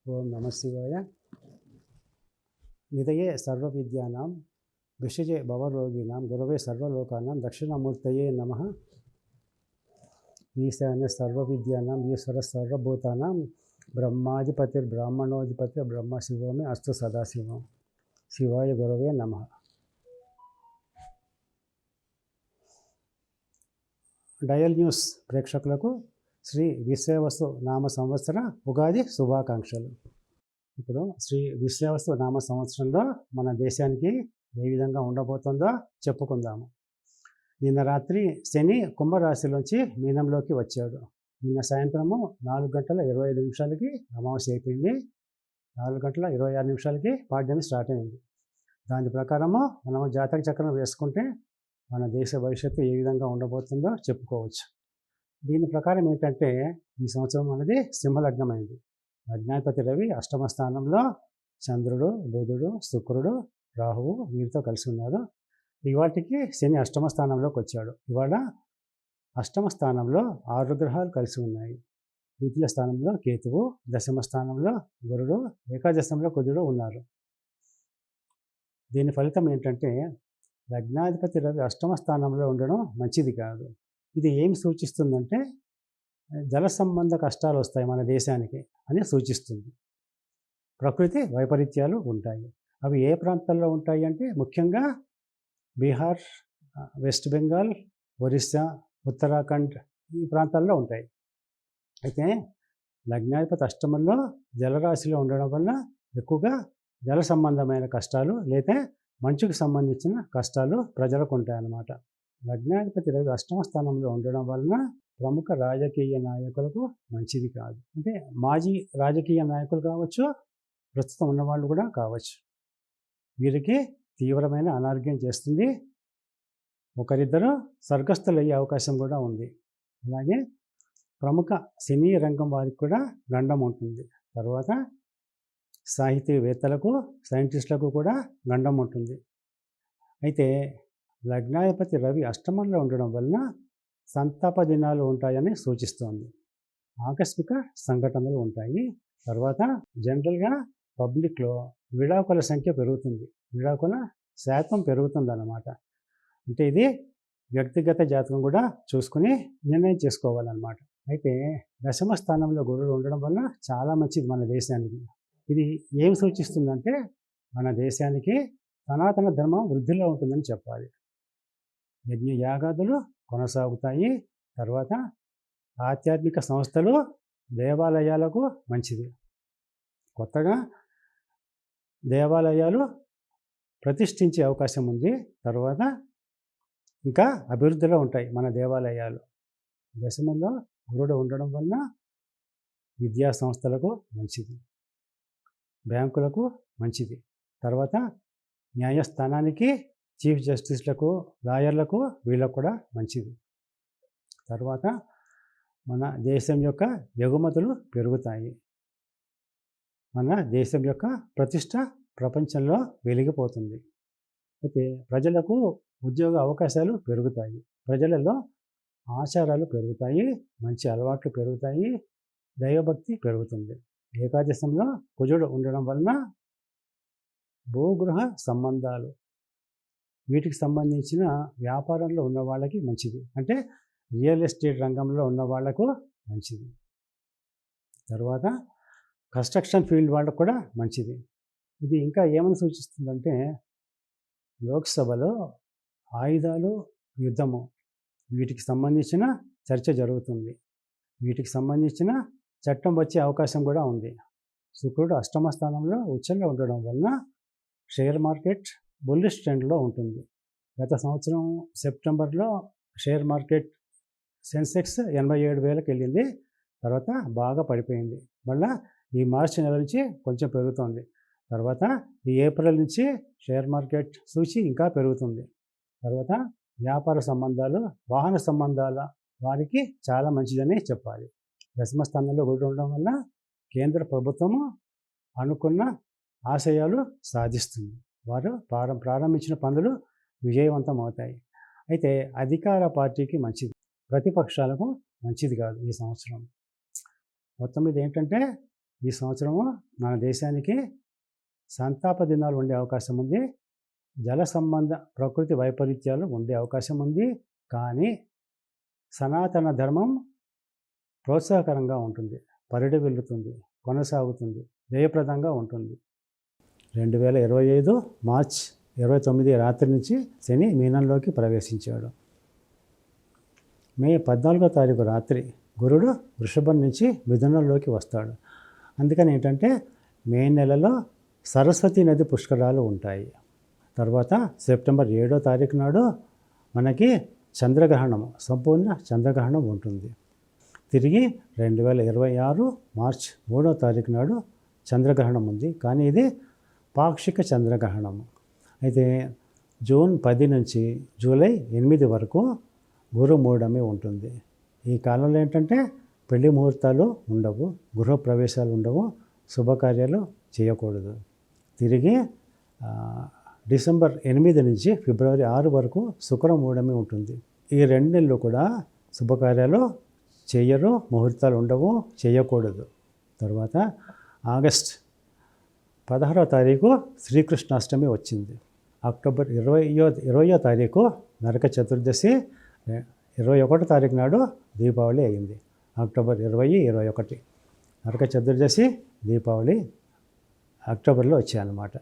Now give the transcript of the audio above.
ఓం నమ శివాయ. నిదయే సర్వవిద్యానాం విషజే భవరోగిణాం గురవే సర్వలోకానాం దక్షిణామూర్తయే నమః. ఈశాన్య సర్వవిద్యానాం ఈశ్వర సర్వభూతానాం బ్రహ్మాధిపతిర్బ్రాహ్మణోధిపతి బ్రహ్మ శివోమే అస్తు సదాశివం. శివాయ గురవే నమః. డయల్ న్యూస్ ప్రేక్షకులకు శ్రీ విశ్వేవసు నామ సంవత్సర ఉగాది శుభాకాంక్షలు. ఇప్పుడు శ్రీ విశ్వేవసు నామ సంవత్సరంలో మన దేశానికి ఏ విధంగా ఉండబోతుందో చెప్పుకుందాము. నిన్న రాత్రి శని కుంభరాశిలోంచి మీనంలోకి వచ్చాడు. నిన్న సాయంత్రము 4:25 అమావాస్య అయిపోయింది. 4:26 పాడ్యమి స్టార్ట్ అయింది. దాని ప్రకారము మనము జాతక చక్రం వేసుకుంటే మన దేశ భవిష్యత్తు ఏ విధంగా ఉండబోతుందో చెప్పుకోవచ్చు. దీని ప్రకారం ఏంటంటే ఈ సంవత్సరం అనేది సింహలగ్నమైంది. లగ్నాధిపతి రవి అష్టమ స్థానంలో, చంద్రుడు, బుధుడు, శుక్రుడు, రాహువు వీరితో కలిసి ఉన్నారు. ఇవాటికి శని అష్టమ స్థానంలోకి వచ్చాడు. ఇవాళ అష్టమ స్థానంలో 6 గ్రహాలు కలిసి ఉన్నాయి. ద్వితీయ స్థానంలో కేతువు, దశమ స్థానంలో గురుడు, ఏకాదశంలో కుజుడు ఉన్నారు. దీని ఫలితం ఏంటంటే లగ్నాధిపతి రవి అష్టమ స్థానంలో ఉండడం మంచిది కాదు. ఇది ఏమి సూచిస్తుందంటే జల సంబంధ కష్టాలు వస్తాయి మన దేశానికి అని సూచిస్తుంది. ప్రకృతి వైపరీత్యాలు ఉంటాయి. అవి ఏ ప్రాంతాల్లో ఉంటాయి అంటే ముఖ్యంగా బీహార్, వెస్ట్ బెంగాల్, ఒరిస్సా, ఉత్తరాఖండ్ ఈ ప్రాంతాల్లో ఉంటాయి. అయితే లగ్నాధిపతి అష్టమంలో జలరాశిలో ఉండడం వల్ల ఎక్కువగా జల సంబంధమైన కష్టాలు లేదా మంచుకు సంబంధించిన కష్టాలు ప్రజలకు ఉంటాయన్నమాట. లగ్నాధిపతి రవి అష్టమ స్థానంలో ఉండడం వలన ప్రముఖ రాజకీయ నాయకులకు మంచిది కాదు. అంటే మాజీ రాజకీయ నాయకులు కావచ్చు, ప్రస్తుతం ఉన్నవాళ్ళు కూడా కావచ్చు. వీరికి తీవ్రమైన అనారోగ్యం చేస్తుంది. ఒకరిద్దరు స్వర్గస్థులు అయ్యే అవకాశం కూడా ఉంది. అలాగే ప్రముఖ సినీ రంగం వారికి కూడా గండం ఉంటుంది. తర్వాత సాహితీవేత్తలకు, సైంటిస్టులకు కూడా గండం ఉంటుంది. అయితే లగ్నాధిపతి రవి అష్టమంలో ఉండడం వలన సంతాప దినాలు ఉంటాయని సూచిస్తోంది. ఆకస్మిక సంఘటనలు ఉంటాయి. తర్వాత జనరల్గా పబ్లిక్లో విడాకుల సంఖ్య పెరుగుతుంది, విడాకుల శాతం పెరుగుతుందన్నమాట. అంటే ఇది వ్యక్తిగత జాతకం కూడా చూసుకుని నిర్ణయం చేసుకోవాలన్నమాట. అయితే దశమ స్థానంలో గురుడు ఉండడం వల్ల చాలా మంచిది మన దేశానికి. ఇది ఏం సూచిస్తుందంటే మన దేశానికి సనాతన ధర్మం వృద్ధిలో ఉంటుందని చెప్పాలి. యజ్ఞ యాగాదులు కొనసాగుతాయి. తర్వాత ఆధ్యాత్మిక సంస్థలు, దేవాలయాలకు మంచిది. కొత్తగా దేవాలయాలు ప్రతిష్ఠించే అవకాశం ఉంది. తర్వాత ఇంకా అభివృద్ధిలో ఉంటాయి మన దేవాలయాలు. దశమంలో గురుడు ఉండడం వలన విద్యా సంస్థలకు మంచిది, బ్యాంకులకు మంచిది. తర్వాత న్యాయస్థానానికి, చీఫ్ జస్టిస్లకు, లాయర్లకు వీళ్ళకు కూడా మంచిది. తర్వాత మన దేశం యొక్క ఎగుమతులు పెరుగుతాయి. మన దేశం యొక్క ప్రతిష్ట ప్రపంచంలో వెలిగిపోతుంది. అయితే ప్రజలకు ఉద్యోగ అవకాశాలు పెరుగుతాయి. ప్రజలలో ఆచారాలు పెరుగుతాయి, మంచి అలవాట్లు పెరుగుతాయి, దైవభక్తి పెరుగుతుంది. ఏకాదశంలో కుజుడు ఉండడం వలన భూగృహ సంబంధాలు, వీటికి సంబంధించిన వ్యాపారంలో ఉన్న వాళ్ళకి మంచిది. అంటే రియల్ ఎస్టేట్ రంగంలో ఉన్న వాళ్లకు మంచిది. తర్వాత కన్స్ట్రక్షన్ ఫీల్డ్ వాళ్ళకు కూడా మంచిది. ఇది ఇంకా ఏమని సూచిస్తుందంటే లోక్సభలో ఆయుధాలు, యుద్ధము వీటికి సంబంధించిన చర్చ జరుగుతుంది. వీటికి సంబంధించిన చట్టం వచ్చే అవకాశం కూడా ఉంది. శుక్రుడు అష్టమ స్థానంలో ఉచ్చంగా ఉండడం వలన షేర్ మార్కెట్ బుల్లిష్ ట్రెండ్లో ఉంటుంది. గత సంవత్సరం సెప్టెంబర్లో షేర్ మార్కెట్ సెన్సెక్స్ 87,000కి వెళ్ళింది. తర్వాత బాగా పడిపోయింది. మళ్ళీ ఈ మార్చి నెల నుంచి కొంచెం పెరుగుతుంది. తర్వాత ఈ ఏప్రిల్ నుంచి షేర్ మార్కెట్ సూచి ఇంకా పెరుగుతుంది. తర్వాత వ్యాపార సంబంధాలు, వాహన సంబంధాల వారికి చాలా మంచిదని చెప్పాలి. దశమ స్థానంలో గురుడు ఉండడం వల్ల కేంద్ర ప్రభుత్వము అనుకున్న ఆశయాలు సాధిస్తుంది. వారు ప్రారంభించిన పనులు విజయవంతం అవుతాయి. అయితే అధికార పార్టీకి మంచిది, ప్రతిపక్షాలకు మంచిది కాదు ఈ సంవత్సరం. మొత్తం మీద ఏంటంటే ఈ సంవత్సరము మన దేశానికి సంతాప దినాలు ఉండే అవకాశం ఉంది. జల సంబంధ ప్రకృతి వైపరీత్యాలు ఉండే అవకాశం ఉంది. కానీ సనాతన ధర్మం ప్రోత్సాహకరంగా ఉంటుంది, పరిడి వెళ్తుంది, కొనసాగుతుంది, జయప్రదంగా ఉంటుంది. 2025 మార్చ్ 29 రాత్రి నుంచి శని మీనంలోకి ప్రవేశించాడు. మే 14వ తారీఖు రాత్రి గురుడు వృషభం నుంచి మిథునంలోకి వస్తాడు. అందుకని ఏంటంటే మే నెలలో సరస్వతి నది పుష్కరాలు ఉంటాయి. తర్వాత సెప్టెంబర్ 7వ తారీఖు నాడు మనకి చంద్రగ్రహణము, సంపూర్ణ చంద్రగ్రహణం ఉంటుంది. తిరిగి 2026 మార్చ్ 3వ తారీఖు నాడు చంద్రగ్రహణం ఉంది. కానీ ఇది పాక్షిక చంద్రగ్రహణము. అయితే జూన్ 10 నుంచి జూలై 8 వరకు గురుమూఢమి ఉంటుంది. ఈ కాలంలో ఏంటంటే పెళ్లి ముహూర్తాలు ఉండవు, గృహప్రవేశాలు ఉండవు, శుభకార్యాలు చేయకూడదు. తిరిగి డిసెంబర్ 8 నుంచి ఫిబ్రవరి 6 వరకు శుక్రమూఢమి ఉంటుంది. ఈ 2 నెలలు కూడా శుభకార్యాలు చేయరు, ముహూర్తాలు ఉండవు, చేయకూడదు. తర్వాత ఆగస్ట్ 16వ తారీఖు శ్రీకృష్ణాష్టమి వచ్చింది. అక్టోబర్ 20వ తారీఖు నరక చతుర్దశి, 21వ తారీఖు నాడు దీపావళి అయింది. అక్టోబర్ 20, 21 నరక చతుర్దశి, దీపావళి అక్టోబర్లో వచ్చాయన్నమాట.